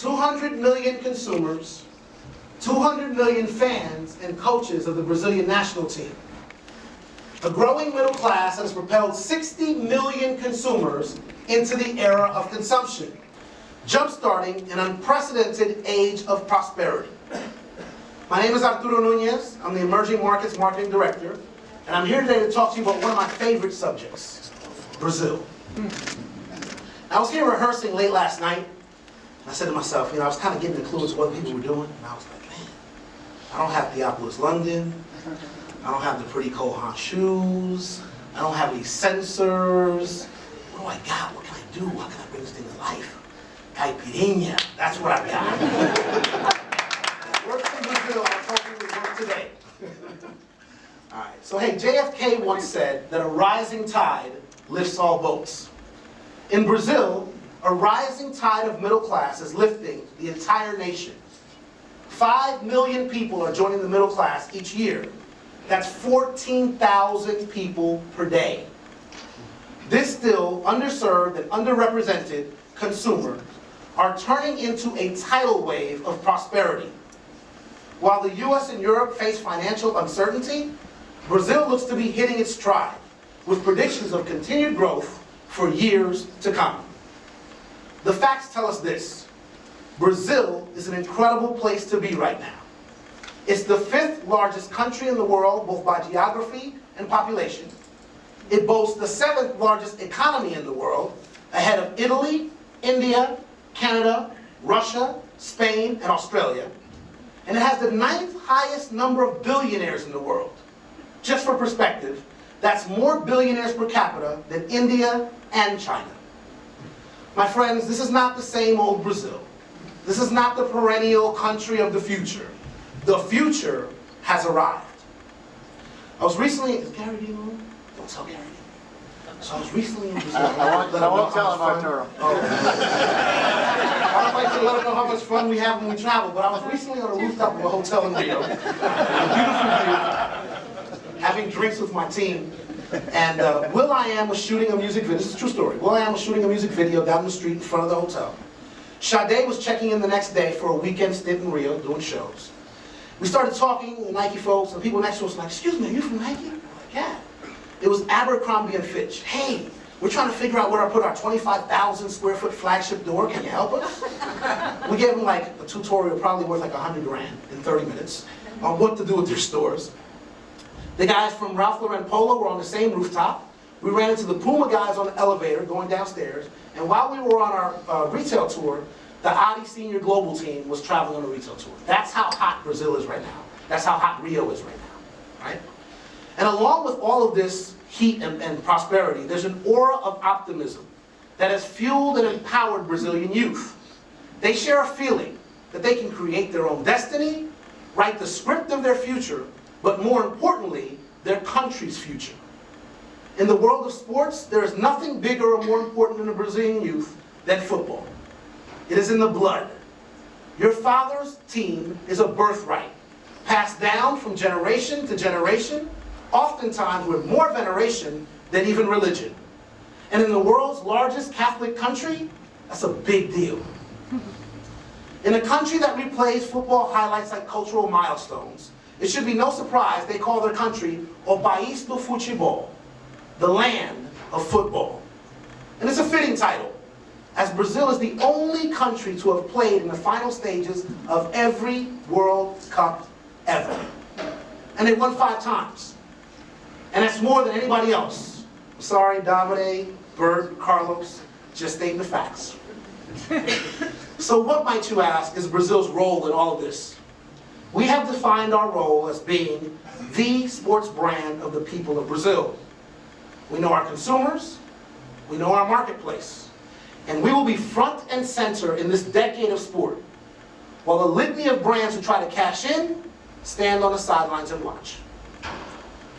200 million consumers, 200 million fans and coaches of the Brazilian national team. A growing middle class has propelled 60 million consumers into the era of consumption, jump-starting an unprecedented age of prosperity. My name is Arturo Núñez. I'm the Emerging Markets Marketing Director, and I'm here today to talk to you about one of my favorite subjects, Brazil. I was here rehearsing late last night, and I said to myself, I was kind of getting the clues of what people were doing, and I was like, man, I don't have Theopolis London, I don't have the pretty Kohan shoes, I don't have these sensors. What do I got? What can I do? How can I bring this thing to life? Caipirinha, that's what I got. Works in Brazil, I'm hoping it work today. All right, so hey, JFK once said that a rising tide lifts all boats. In Brazil, a rising tide of middle class is lifting the entire nation. 5 million people are joining the middle class each year. That's 14,000 people per day. This still underserved and underrepresented consumers are turning into a tidal wave of prosperity. While the US and Europe face financial uncertainty, Brazil looks to be hitting its stride, with predictions of continued growth for years to come. The facts tell us this: Brazil is an incredible place to be right now. It's the 5th largest country in the world, both by geography and population. It boasts the 7th largest economy in the world, ahead of Italy, India, Canada, Russia, Spain, and Australia. And it has the 9th highest number of billionaires in the world. Just for perspective, that's more billionaires per capita than India and China. My friends, this is not the same old Brazil. This is not the perennial country of the future. The future has arrived. I was recently, is Gary D on? Don't tell Gary D. So I was recently in Brazil. I won't tell him, Arturo. I don't like to let him know how much fun we have when we travel, but I was recently on a rooftop of a hotel in Rio. A beautiful view, having drinks with my team. And will.i.am was shooting a music video. This is a true story. will.i.am was shooting a music video down the street in front of the hotel. Sade was checking in the next day for a weekend stint in Rio doing shows. We started talking to the Nike folks, and people next to us were like, excuse me, are you from Nike? I'm like, yeah. It was Abercrombie and Fitch. Hey, we're trying to figure out where to put our 25,000 square foot flagship door. Can you help us? We gave them like a tutorial probably worth like 100 grand in 30 minutes on what to do with their stores. The guys from Ralph Lauren Polo were on the same rooftop. We ran into the Puma guys on the elevator going downstairs. And while we were on our retail tour, the Adi Senior Global team was traveling on a retail tour. That's how hot Brazil is right now. That's how hot Rio is right now, right? And along with all of this heat and prosperity, there's an aura of optimism that has fueled and empowered Brazilian youth. They share a feeling that they can create their own destiny, write the script of their future, but more importantly, their country's future. In the world of sports, there is nothing bigger or more important in the Brazilian youth than football. It is in the blood. Your father's team is a birthright, passed down from generation to generation, oftentimes with more veneration than even religion. And in the world's largest Catholic country, that's a big deal. In a country that replays football highlights like cultural milestones, it should be no surprise they call their country O País do Futebol, the land of football. And it's a fitting title, as Brazil is the only country to have played in the final stages of every World Cup ever. And they won 5 times. And that's more than anybody else. Sorry, Davide, Bert, Carlos, just stating the facts. So what, might you ask, is Brazil's role in all of this? We have defined our role as being the sports brand of the people of Brazil. We know our consumers, we know our marketplace, and we will be front and center in this decade of sport, while the litany of brands who try to cash in stand on the sidelines and watch.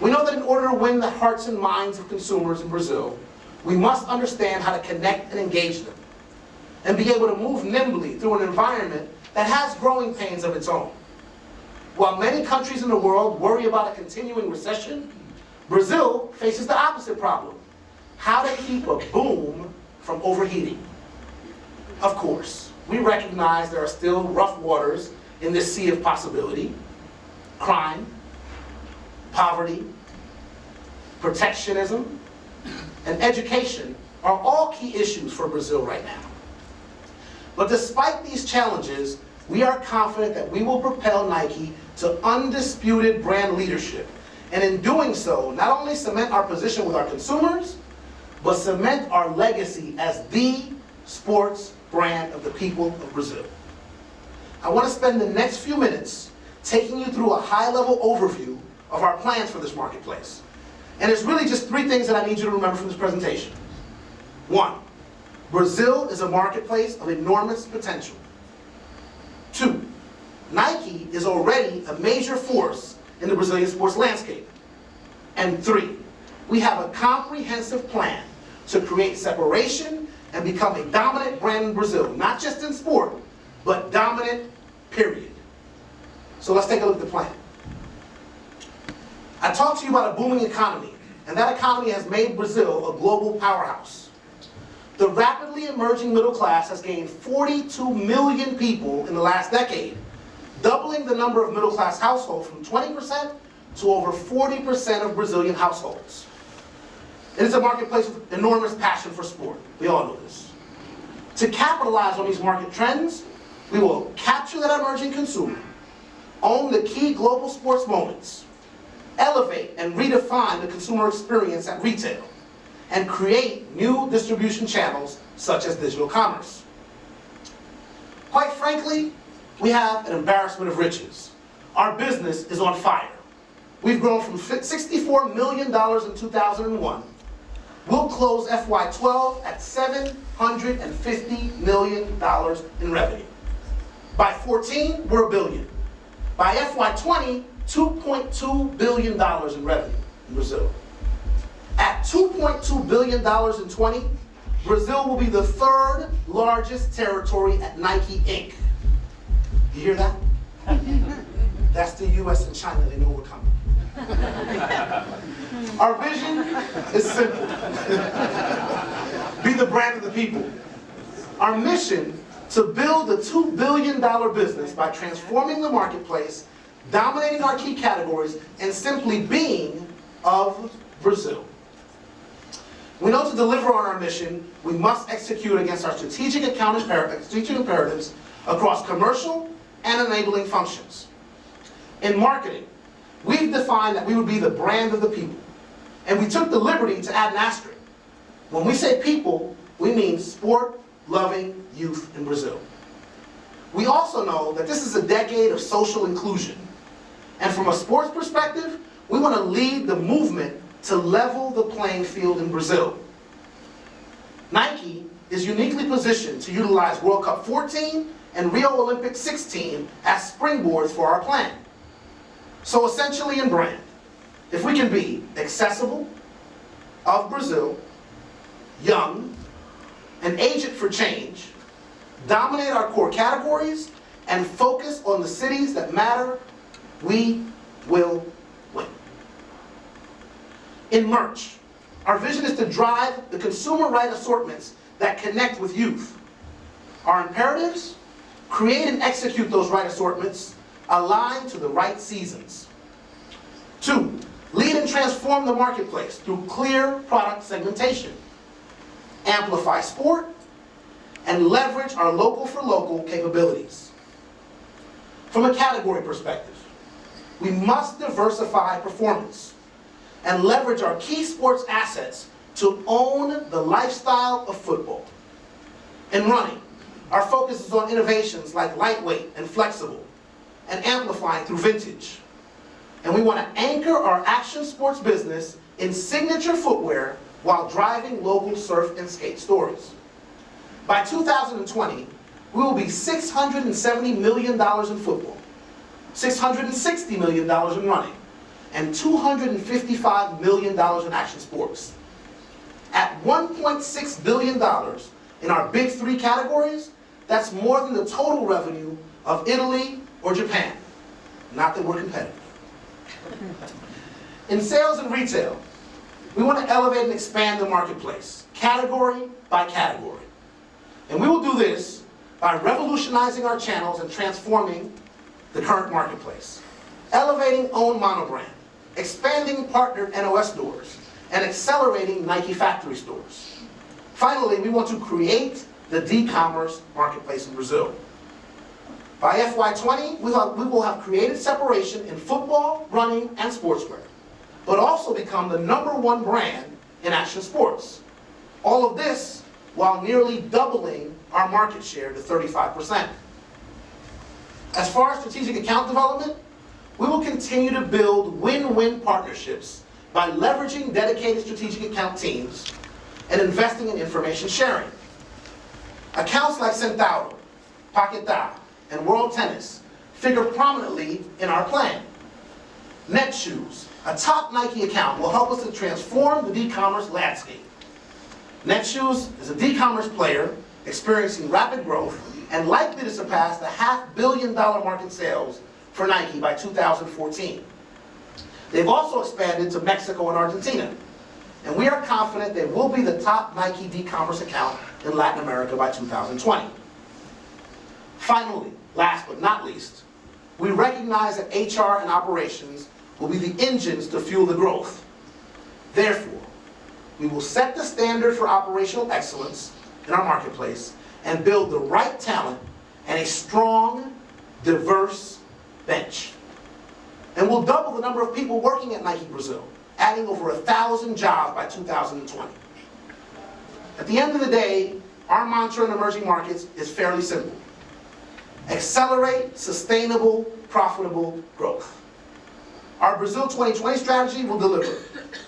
We know that in order to win the hearts and minds of consumers in Brazil, we must understand how to connect and engage them, and be able to move nimbly through an environment that has growing pains of its own. While many countries in the world worry about a continuing recession, Brazil faces the opposite problem: how to keep a boom from overheating. Of course, we recognize there are still rough waters in this sea of possibility. Crime, poverty, protectionism, and education are all key issues for Brazil right now. But despite these challenges, we are confident that we will propel Nike to undisputed brand leadership, and in doing so, not only cement our position with our consumers, but cement our legacy as the sports brand of the people of Brazil. I want to spend the next few minutes taking you through a high-level overview of our plans for this marketplace. And it's really just three things that I need you to remember from this presentation. One, Brazil is a marketplace of enormous potential. Two, Nike is already a major force in the Brazilian sports landscape. And three, we have a comprehensive plan to create separation and become a dominant brand in Brazil, not just in sport, but dominant, period. So let's take a look at the plan. I talked to you about a booming economy, and that economy has made Brazil a global powerhouse. The rapidly emerging middle class has gained 42 million people in the last decade, doubling the number of middle class households from 20% to over 40% of Brazilian households. It is a marketplace with enormous passion for sport. We all know this. To capitalize on these market trends, we will capture that emerging consumer, own the key global sports moments, elevate and redefine the consumer experience at retail, and create new distribution channels such as digital commerce. Quite frankly, we have an embarrassment of riches. Our business is on fire. We've grown from $64 million in 2001. We'll close FY12 at $750 million in revenue. By 14, we're $1 billion. By FY20, $2.2 billion in revenue in Brazil. At $2.2 billion in 20, Brazil will be the third largest territory at Nike Inc. You hear that? That's the US and China, they know we're coming. Our vision is simple. Be the brand of the people. Our mission, to build a $2 billion business by transforming the marketplace, dominating our key categories, and simply being of Brazil. We know to deliver on our mission, we must execute against our strategic imperatives across commercial and enabling functions. In marketing, we've defined that we would be the brand of the people, and we took the liberty to add an asterisk. When we say people, we mean sport-loving youth in Brazil. We also know that this is a decade of social inclusion, and from a sports perspective, we want to lead the movement to level the playing field in Brazil. Nike is uniquely positioned to utilize World Cup 14 and Rio Olympics 16 as springboards for our plan. So essentially in brand, if we can be accessible, of Brazil, young, an agent for change, dominate our core categories, and focus on the cities that matter, we will win. In merch, our vision is to drive the consumer right assortments that connect with youth. Our imperatives, create and execute those right assortments aligned to the right seasons. 2, lead and transform the marketplace through clear product segmentation. Amplify sport and leverage our local for local capabilities. From a category perspective, we must diversify performance and leverage our key sports assets to own the lifestyle of football. In running, our focus is on innovations like lightweight and flexible, and amplifying through vintage. And we want to anchor our action sports business in signature footwear while driving local surf and skate stories. By 2020, we will be $670 million in football, $660 million in running, and $255 million in action sports. At $1.6 billion in our big 3 categories, that's more than the total revenue of Italy or Japan. Not that we're competitive. In sales and retail, we want to elevate and expand the marketplace, category by category. And we will do this by revolutionizing our channels and transforming the current marketplace, elevating own monobrand, expanding partnered NOS stores, and accelerating Nike factory stores. Finally, we want to create the D-commerce marketplace in Brazil. By FY20, we will have created separation in football, running, and sportswear, but also become the #1 brand in action sports. All of this while nearly doubling our market share to 35%. As far as strategic account development, we will continue to build win-win partnerships by leveraging dedicated strategic account teams and investing in information sharing. Accounts like Centauro, Paquetá, and World Tennis figure prominently in our plan. Netshoes, a top Nike account, will help us to transform the D-commerce landscape. Netshoes is a D-commerce player experiencing rapid growth and likely to surpass the $500 million market sales for Nike by 2014. They've also expanded to Mexico and Argentina, and we are confident they will be the top Nike D-commerce account in Latin America by 2020. Finally, last but not least, we recognize that HR and operations will be the engines to fuel the growth. Therefore, we will set the standard for operational excellence in our marketplace and build the right talent and a strong, diverse bench. And we'll double the number of people working at Nike Brazil, adding over 1,000 jobs by 2020. At the end of the day, our mantra in emerging markets is fairly simple. Accelerate sustainable, profitable growth. Our Brazil 2020 strategy will deliver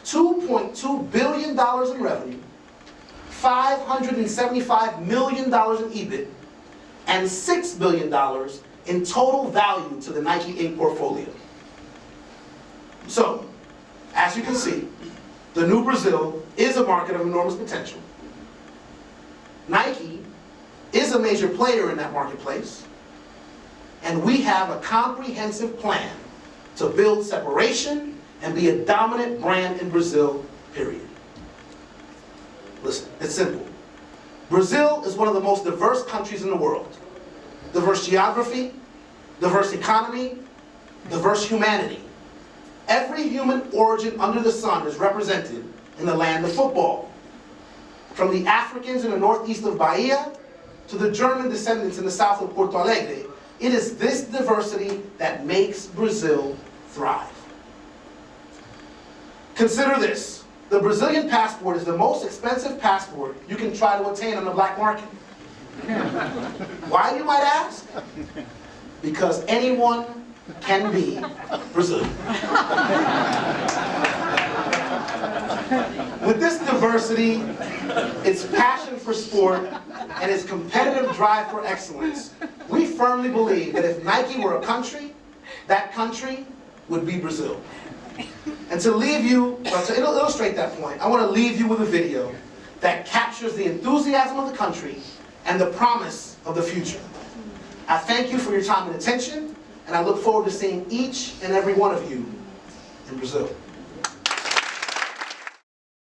$2.2 billion in revenue, $575 million in EBIT, and $6 billion in total value to the Nike Inc. portfolio. So, as you can see, the new Brazil is a market of enormous potential. Nike is a major player in that marketplace, and we have a comprehensive plan to build separation and be a dominant brand in Brazil, period. Listen, it's simple. Brazil is one of the most diverse countries in the world. Diverse geography, diverse economy, diverse humanity. Every human origin under the sun is represented in the land of football. From the Africans in the northeast of Bahia to the German descendants in the south of Porto Alegre, it is this diversity that makes Brazil thrive. Consider this. The Brazilian passport is the most expensive passport you can try to attain on the black market. Why, you might ask? Because anyone can be Brazilian. With this diversity, its passion for sport, and its competitive drive for excellence, we firmly believe that if Nike were a country, that country would be Brazil. And to illustrate that point, I want to leave you with a video that captures the enthusiasm of the country and the promise of the future. I thank you for your time and attention, and I look forward to seeing each and every one of you in Brazil.